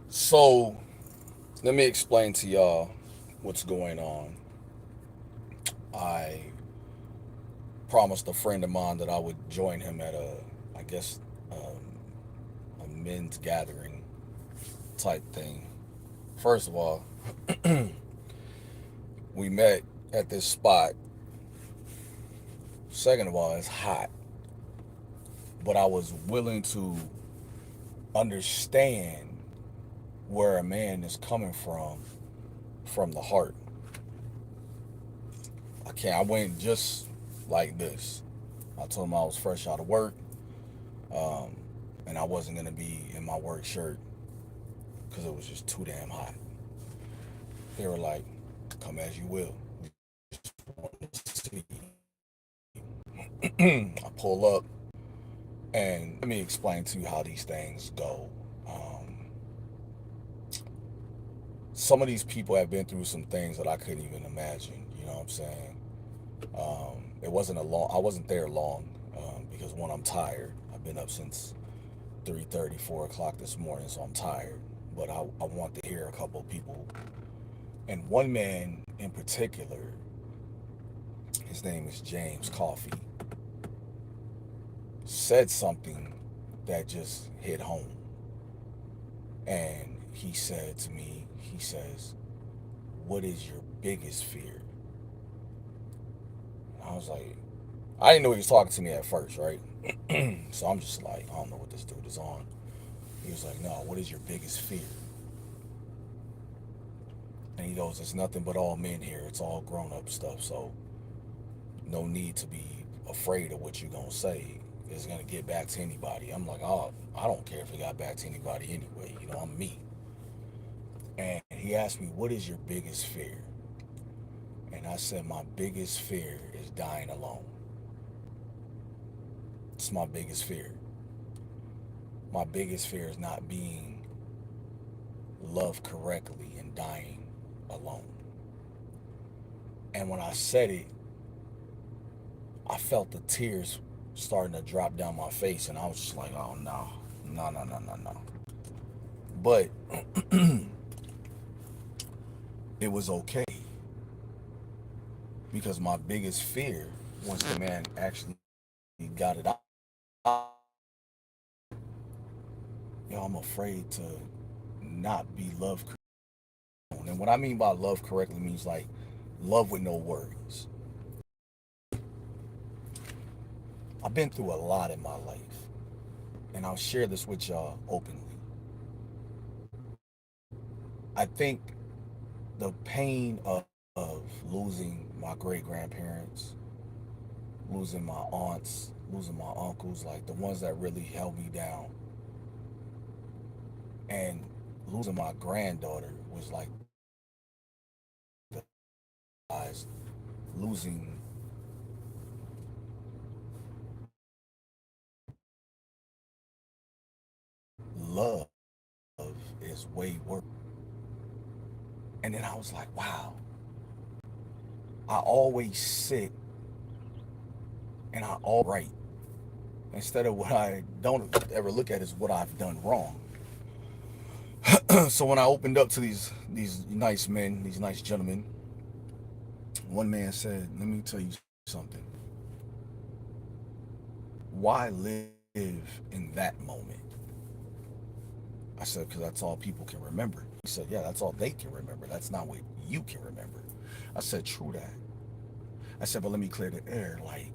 So let me explain to y'all what's going on. I promised a friend of mine that I would join him at I guess, a men's gathering type thing. First of all, we met at this spot. Second of all, it's hot, but I was willing to understand where a man is coming from the heart. I went just like this. I told him I was fresh out of work, um, and I wasn't gonna be in my work shirt because it was just too damn hot. They were like, "Come as you will." I pull up, and let me explain to you how these things go. Some of these people have been through some things that I couldn't even imagine. You know what I'm saying? It wasn't a long. I wasn't there long because one, I'm tired. I've been up since 3:30, 4 o'clock this morning, so I'm tired. But I want to hear a couple of people, and one man in particular. His name is James Coffee. Said something that just hit home, and he said to me, he says, "What is your biggest fear?" And I was like, I didn't know he was talking to me at first, right? So I'm just like, I don't know what this dude is on. He was like, "No, what is your biggest fear?" And he goes, "It's nothing but all men here. It's all grown up stuff. So no need to be afraid of what you're gonna say. It's gonna get back to anybody." I'm like, "Oh, I don't care if it got back to anybody anyway. You know, I'm me." And he asked me, "What is your biggest fear?" And I said, "My biggest fear is dying alone. It's my biggest fear. My biggest fear is not being loved correctly and dying alone." And when I said it, I felt the tears starting to drop down my face, and I was just like, "Oh no, no, no, no, no, no." But it was okay because my biggest fear, once the man actually got it out, I'm afraid to not be loved. And what I mean by love correctly means like love with no worries. I've been through a lot in my life, and I'll share this with y'all openly. I think the pain of losing my great grandparents, losing my aunts, losing my uncles, like the ones that really held me down, and losing my granddaughter was like the eyes losing love is way worse. And then I was like, wow, I always sit and I all right. Instead of what I don't ever look at is what I've done wrong. So when I opened up to these nice men, these nice gentlemen, one man said, "Let me tell you something. Why live in that moment?" I said, "Because that's all people can remember." He said, "Yeah, that's all they can remember. That's not what you can remember." I said, "True that." I said, "But let me clear the air. Like,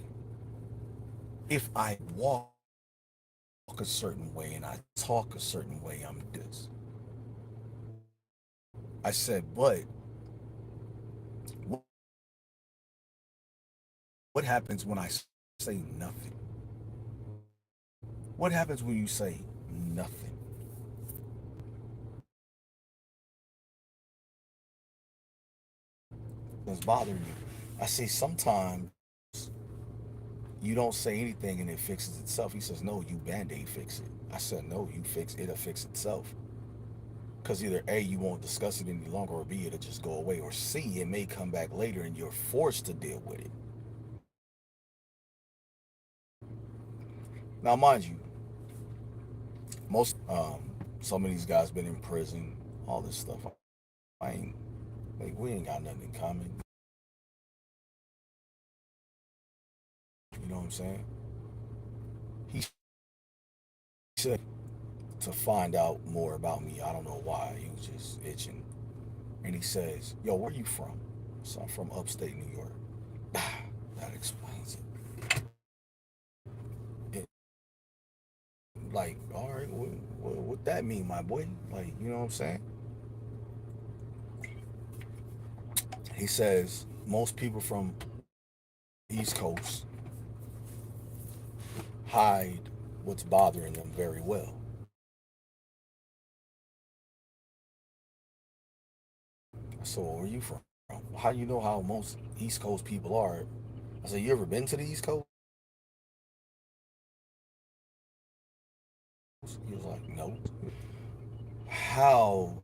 if I walk a certain way and I talk a certain way, I'm this." I said, "But what happens when I say nothing? What happens when you say nothing? What's bothering you?" I say, "Sometimes you don't say anything and it fixes itself." He says, "No, you band-aid fix it." I said, "No, you fix it'll fix itself. Because either A, you won't discuss it any longer, or B, it'll just go away, or C, it may come back later and you're forced to deal with it." Now, mind you, most Some of these guys been in prison, all this stuff. I ain't like we ain't got nothing in common. You know what I'm saying? He said to find out more about me. I don't know why. He was just itching. And he says, "Yo, where you from?" So I'm from upstate New York. That explains it. Like, all right, what that mean, my boy? Like, you know what I'm saying? He says most people from East Coast hide what's bothering them very well. So where are you from? How do you know how most East Coast people are? I said, you ever been to the East Coast? He was like, no. How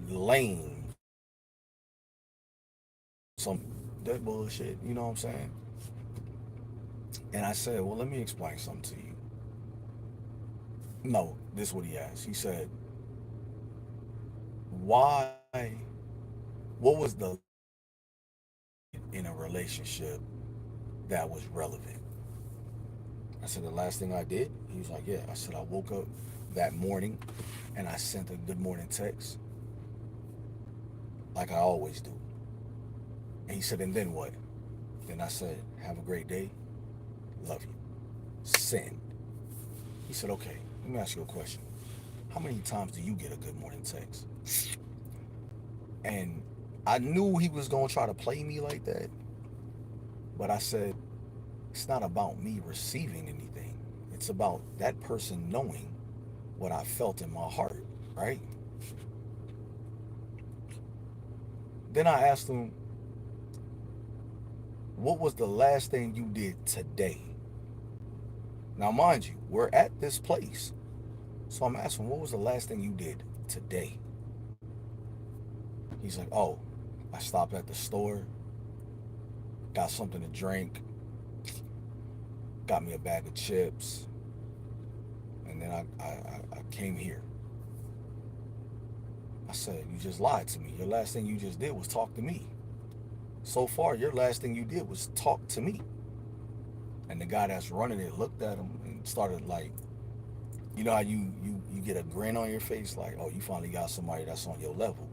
lame some that bullshit, you know what I'm saying? And I said, well, let me explain something to you. No, this is what he asked. He said, why, what was the in a relationship that was relevant? I said, the last thing I did, he was like, yeah. I said, I woke up that morning and I sent a good morning text like I always do. And he said, and then what? Then I said, have a great day. Love you. Send. He said, okay, let me ask you a question. How many times do you get a good morning text? And I knew he was going to try to play me like that. But I said, it's not about me receiving anything. It's about that person knowing what I felt in my heart, right? Then I asked him, what was the last thing you did today? Now, mind you, we're at this place. So I'm asking, what was the last thing you did today? He's like, oh, I stopped at the store, got something to drink, got me a bag of chips, and then I came here. I said, you just lied to me. Your last thing you just did was talk to me. So far, your last thing you did was talk to me. And the guy that's running it looked at him and started like, you know how you get a grin on your face, like, oh, you finally got somebody that's on your level.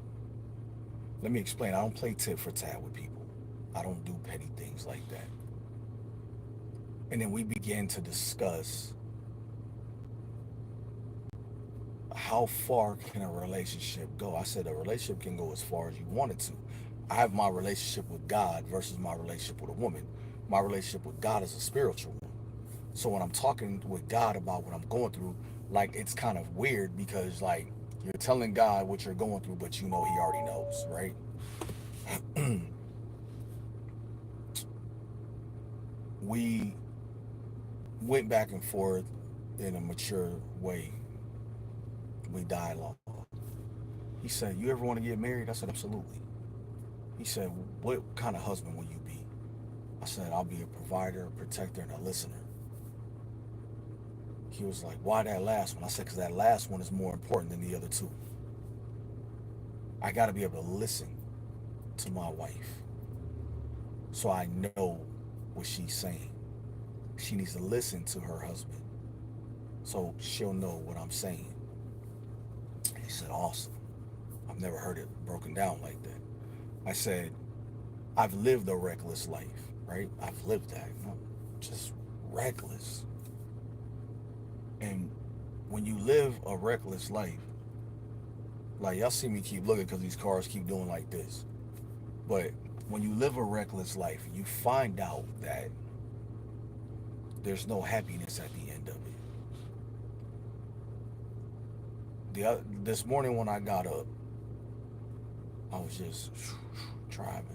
Let me explain. I don't play tit for tat with people. I don't do petty things like that. And then we began to discuss how far can a relationship go? I said a relationship can go as far as you want it to. I have my relationship with God versus my relationship with a woman. My relationship with God is a spiritual one. So when I'm talking with God about what I'm going through, like it's kind of weird because like you're telling God what you're going through, but you know he already knows, right? We went back and forth in a mature way. We dialogue. He said, you ever want to get married? I said, absolutely. He said, what kind of husband will you be? I said, I'll be a provider, a protector, and a listener. He was like, why that last one? I said, because that last one is more important than the other two. I got to be able to listen to my wife so I know what she's saying. She needs to listen to her husband so she'll know what I'm saying. He said, awesome. I've never heard it broken down like that. I said, I've lived a reckless life, right? I've lived that. You know, just reckless. And when you live a reckless life, like y'all see me keep looking because these cars keep doing like this. But when you live a reckless life, you find out that there's no happiness at the end of it. This morning when I got up, I was just driving.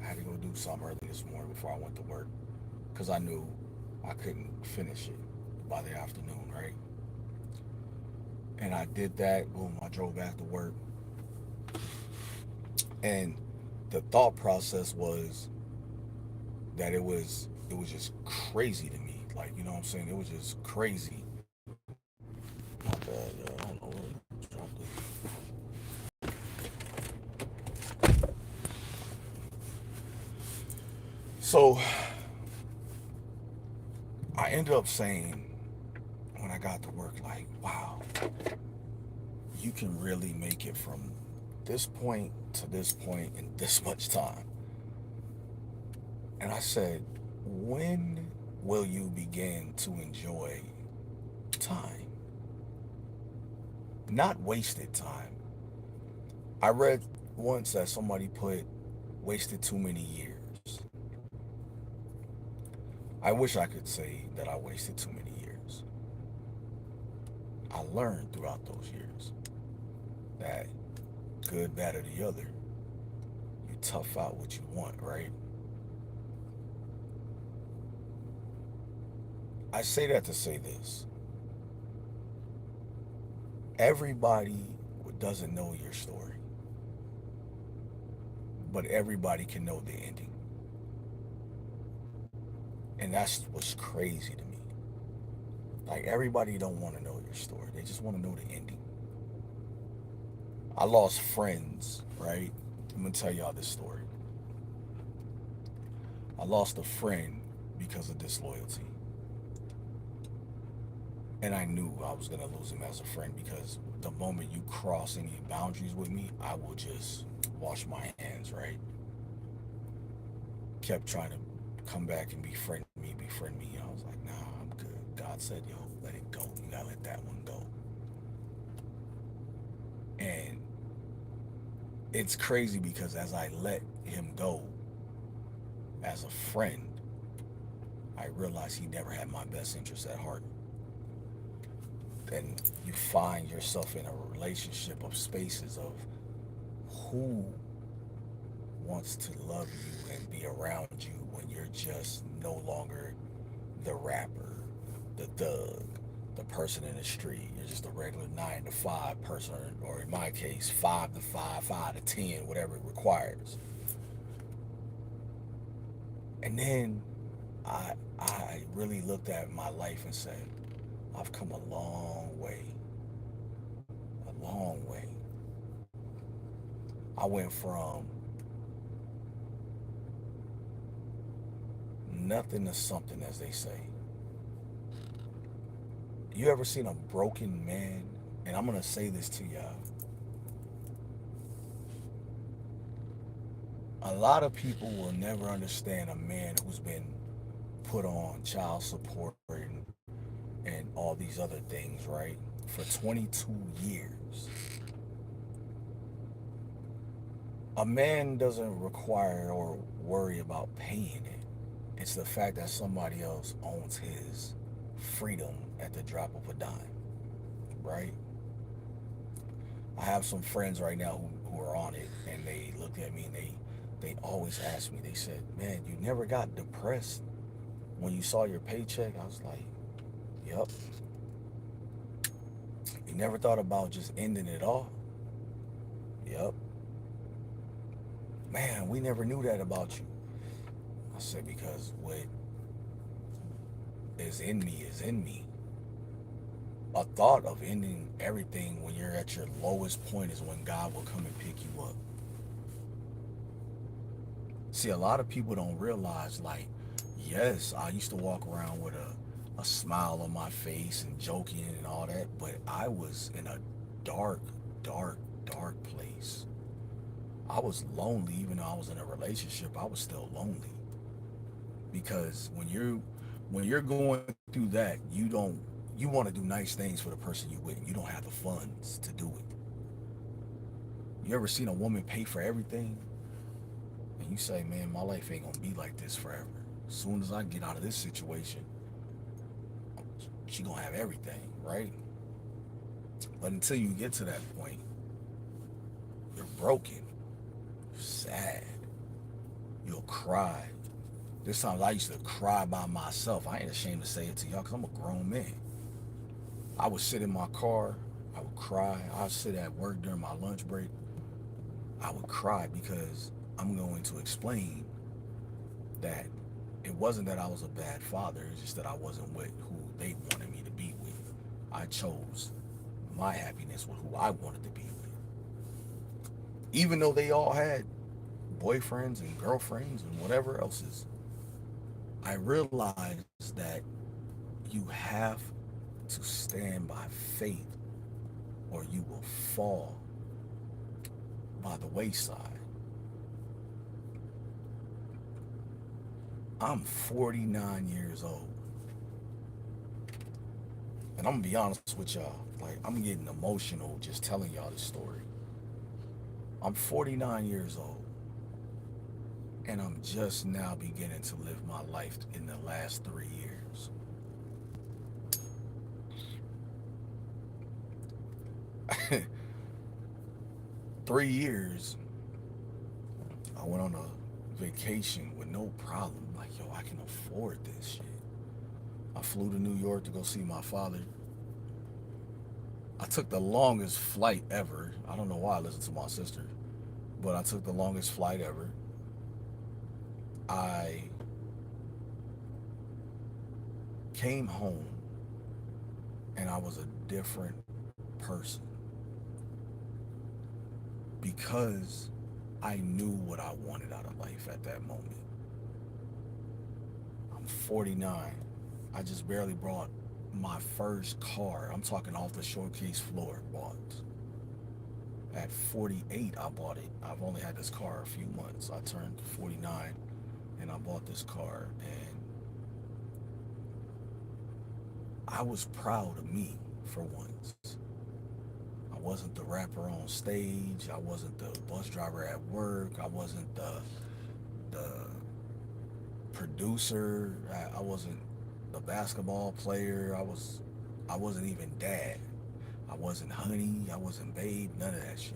I had to go do something early this morning before I went to work because I knew I couldn't finish it by the afternoon, right? And I did that. Boom, I drove back to work. And the thought process was that it was just crazy to me. Like, you know what I'm saying? It was just crazy bad, yo. I don't know what I'm trying to do. So I ended up saying when I got to work, like, wow, you can really make it from this point to this point in this much time. And I said, when will you begin to enjoy time? Not wasted time. I read once that somebody put wasted too many years. I wish I could say that I wasted too many years. I learned throughout those years that good, bad, or the other, you tough out what you want, right? I say that to say this. Everybody doesn't know your story, but everybody can know the ending. And that's what's crazy to me. Like, everybody don't want to know your story. They just want to know the ending. I lost friends, right? I'm going to tell y'all this story. I lost a friend because of disloyalty. And I knew I was going to lose him as a friend because the moment you cross any boundaries with me, I will just wash my hands, right? Kept trying to come back and befriend me, befriend me. I was like, nah, I'm good. God said, yo, let it go. You got to let that one go. And it's crazy because as I let him go as a friend, I realized he never had my best interest at heart. And you find yourself in a relationship of spaces of who wants to love you and be around you when you're just no longer the rapper, the thug, the person in the street. You're just a regular 9 to 5 person, or in my case, 5 to 5, 5 to 10, whatever it requires. And then I really looked at my life and said, I've come a long way. A long way. I went from nothing to something, as they say. You ever seen a broken man? And I'm gonna say this to y'all. A lot of people will never understand a man who's been put on child support and all these other things, right? For 22 years. A man doesn't require or worry about paying it. It's the fact that somebody else owns his freedom at the drop of a dime, right? I have some friends right now who are on it, and they looked at me and they always ask me, they said, man, you never got depressed when you saw your paycheck? I was like, yep. You never thought about just ending it all? Yep. Man, we never knew that about you. I said, because what is in me is in me. A thought of ending everything when you're at your lowest point is when God will come and pick you up. See, a lot of people don't realize, like, yes, I used to walk around with a smile on my face and joking and all that, but I was in a dark, dark, dark place. I was lonely. Even though I was in a relationship, I was still lonely. Because when you're going through that, you want to do nice things for the person you with. You don't have the funds to do it. You ever seen a woman pay for everything? And you say, man, my life ain't gonna be like this forever. As soon as I get out of this situation, she gonna have everything, right? But until you get to that point, you're broken, you're sad, you'll cry. There's times I used to cry by myself. I ain't ashamed to say it to y'all because I'm a grown man. I would sit in my car, I would cry. I'd sit at work during my lunch break. I would cry because I'm going to explain that it wasn't that I was a bad father. It's just that I wasn't with who they wanted me to be with. I chose my happiness with who I wanted to be with. Even though they all had boyfriends and girlfriends and whatever else is, I realized that you have to stand by faith or you will fall by the wayside. I'm 49 years old. And I'm gonna be honest with y'all. Like, I'm getting emotional just telling y'all this story. I'm 49 years old. And I'm just now beginning to live my life in the last 3 years. 3 years, I went on a vacation with no problem. Like, yo, I can afford this shit. I flew to New York to go see my father. I took the longest flight ever. I don't know why I listened to my sister, but I took the longest flight ever. I came home and I was a different person because I knew what I wanted out of life at that moment. I'm 49. I just barely brought my first car. I'm talking off the showcase floor bought. At 48, I bought it. I've only had this car a few months. I turned 49 and I bought this car, and I was proud of me for once. I wasn't the rapper on stage. I wasn't the bus driver at work. I wasn't the producer. I wasn't the basketball player. I wasn't even dad. I wasn't honey. I wasn't babe. None of that shit.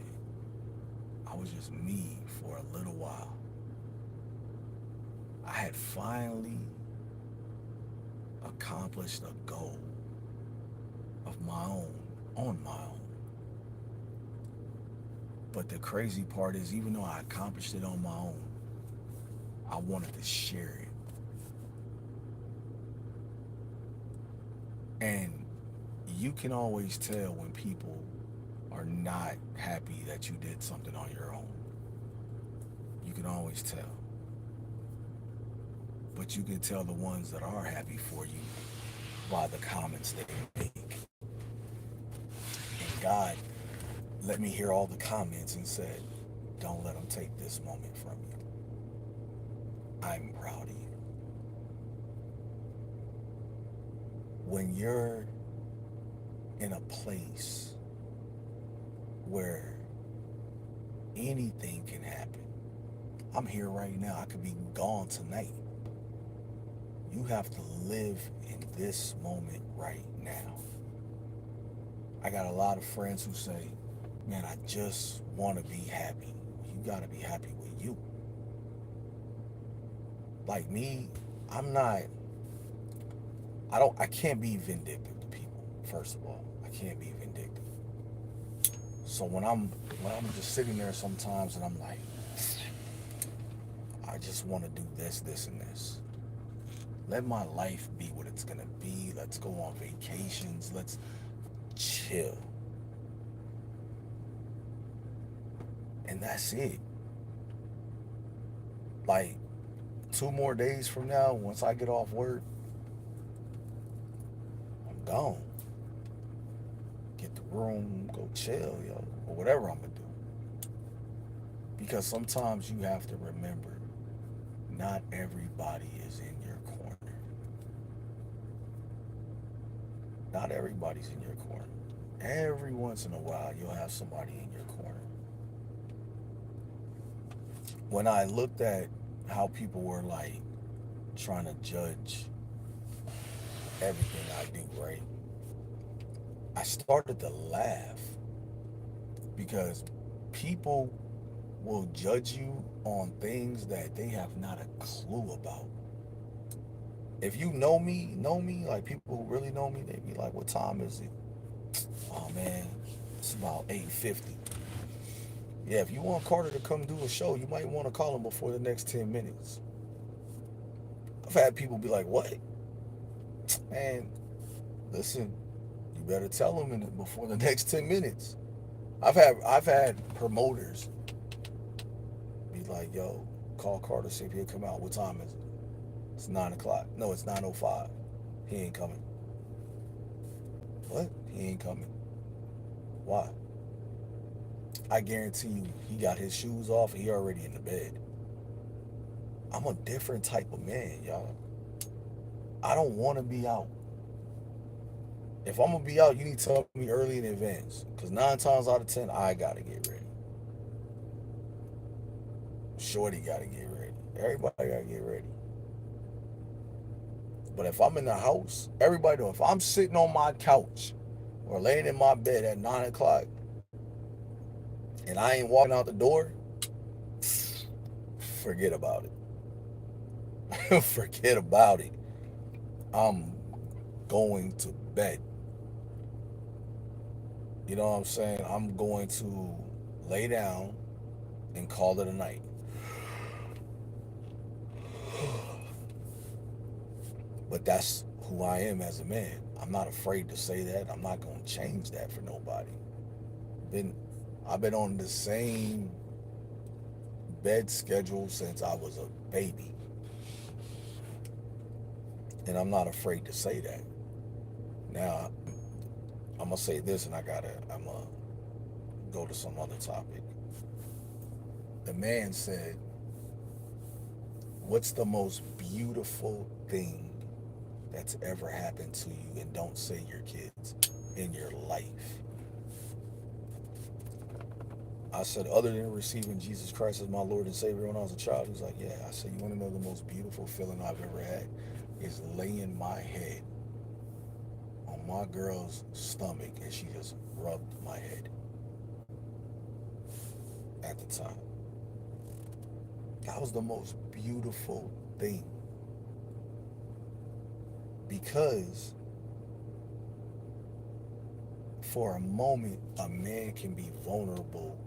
I was just me for a little while. I had finally accomplished a goal of my own, on my own. But the crazy part is, even though I accomplished it on my own, I wanted to share it. And you can always tell when people are not happy that you did something on your own. You can always tell. But you can tell the ones that are happy for you by the comments they make. And God let me hear all the comments and said, don't let them take this moment from you. I'm proud of you. When you're in a place where anything can happen, I'm here right now. I could be gone tonight. You have to live in this moment right now. I got a lot of friends who say, man, I just want to be happy. You got to be happy with you. Like me, I'm not, I can't be vindictive to people, first of all. I can't be vindictive. So when I'm just sitting there sometimes and I'm like, I just want to do this, this, and this. Let my life be what it's gonna be. Let's go on vacations. Let's chill. And that's it. Like 2 more days from now, once I get off work, I'm gone. Get the room, go chill, yo, or whatever I'm gonna do. Because sometimes you have to remember, not everybody is in your corner. Not everybody's in your corner. Every once in a while, you'll have somebody in your corner. When I looked at how people were like trying to judge everything I do, right? I started to laugh because people will judge you on things that they have not a clue about. If you know me, like people who really know me, they be like, what time is it? Oh man, it's about 8:50. Yeah, if you want Carter to come do a show, you might want to call him before the next 10 minutes. I've had people be like, what? Man, listen, you better tell them before the next 10 minutes. I've had promoters be like, yo, call Carter, see if he'll come out. What time is it? It's 9 o'clock. No, it's 9:05. He ain't coming. What? He ain't coming. Why? I guarantee you, he got his shoes off and he already in the bed. I'm a different type of man, y'all. I don't want to be out. If I'm gonna be out, you need to tell me early in advance. Cause 9 times out of 10, I gotta get ready. Shorty gotta get ready. Everybody gotta get ready. But if I'm in the house, everybody know. If I'm sitting on my couch or laying in my bed at 9 o'clock and I ain't walking out the door, forget about it. Forget about it. I'm going to bed. You know what I'm saying? I'm going to lay down and call it a night. But that's who I am as a man. I'm not afraid to say that. I'm not going to change that for nobody. Been I've been on the same bed schedule since I was a baby. And I'm not afraid to say that. Now, I'm gonna say this and I'm gonna go to some other topic. The man said, what's the most beautiful thing that's ever happened to you? And don't say your kids in your life. I said, other than receiving Jesus Christ as my Lord and Savior when I was a child. He was like, yeah. I said, you want to know the most beautiful feeling I've ever had is laying my head on my girl's stomach and she just rubbed my head at the time. That was the most beautiful thing because for a moment, a man can be vulnerable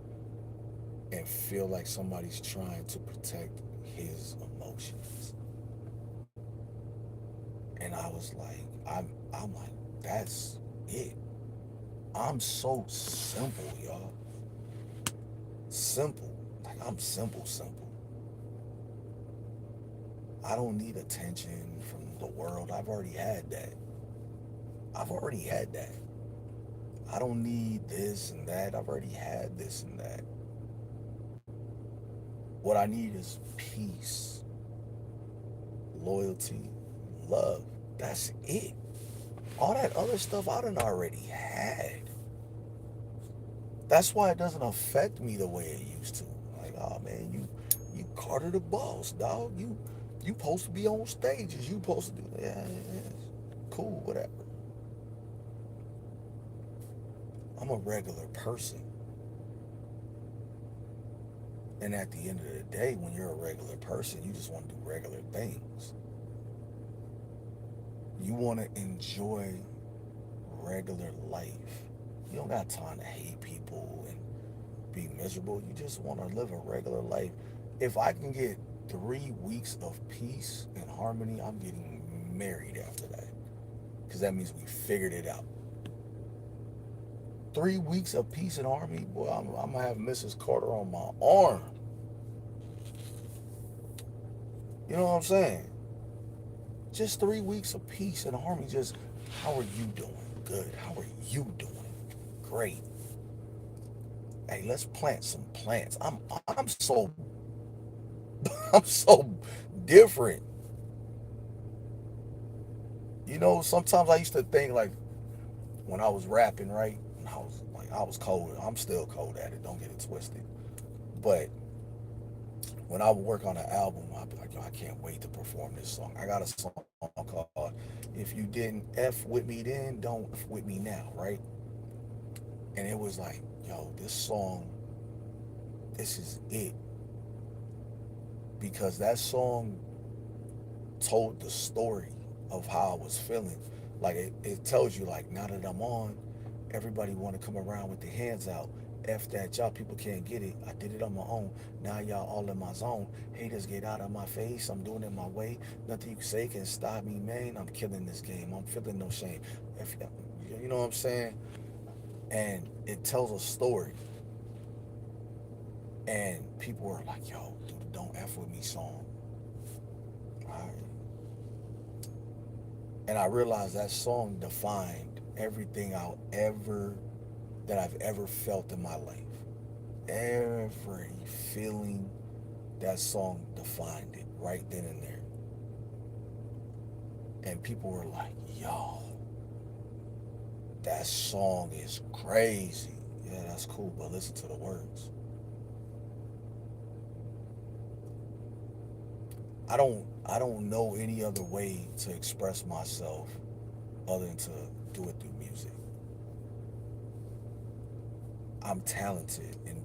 and feel like somebody's trying to protect his emotions. And I was like, I'm like, that's it. I'm so simple, y'all. Simple. Like I'm simple. I don't need attention from the world. I've already had that. I've already had that. I don't need this and that. I've already had this and that. What I need is peace, loyalty, love. That's it. All that other stuff I done already had. That's why it doesn't affect me the way it used to. Like, oh man, you Carter the boss, dog. You supposed to be on stages. You supposed to do yeah, cool, whatever. I'm a regular person. And at the end of the day, when you're a regular person, you just want to do regular things. You want to enjoy regular life. You don't got time to hate people and be miserable. You just want to live a regular life. If I can get 3 weeks of peace and harmony, I'm getting married after that. Because that means we figured it out. 3 weeks of peace and harmony, boy, I'm going to have Mrs. Carter on my arm. You know what I'm saying? Just 3 weeks of peace and harmony. Just, how are you doing? Good. How are you doing? Great. Hey, let's plant some plants. I'm so I'm so different. You know, sometimes I used to think like when I was rapping, right? And I was cold. I'm still cold at it. Don't get it twisted. But when I would work on an album, I'd be like, yo, I can't wait to perform this song. I got a song called "If You Didn't F with Me Then, Don't F with Me Now," right? And it was like, yo, this song, this is it. Because that song told the story of how I was feeling. Like it tells you like now that I'm on, everybody want to come around with their hands out. F that, y'all people can't get it. I did it on my own. Now y'all all in my zone. Haters get out of my face. I'm doing it my way. Nothing you can say can stop me, man. I'm killing this game. I'm feeling no shame. If You know what I'm saying? And it tells a story. And people were like, yo, dude, Don't F With Me song. Right? And I realized that song defined everything that I've ever felt in my life. Every feeling, that song defined it right then and there. And people were like, yo, that song is crazy. Yeah, that's cool, but listen to the words. I don't know any other way to express myself other than to do it through music. I'm talented in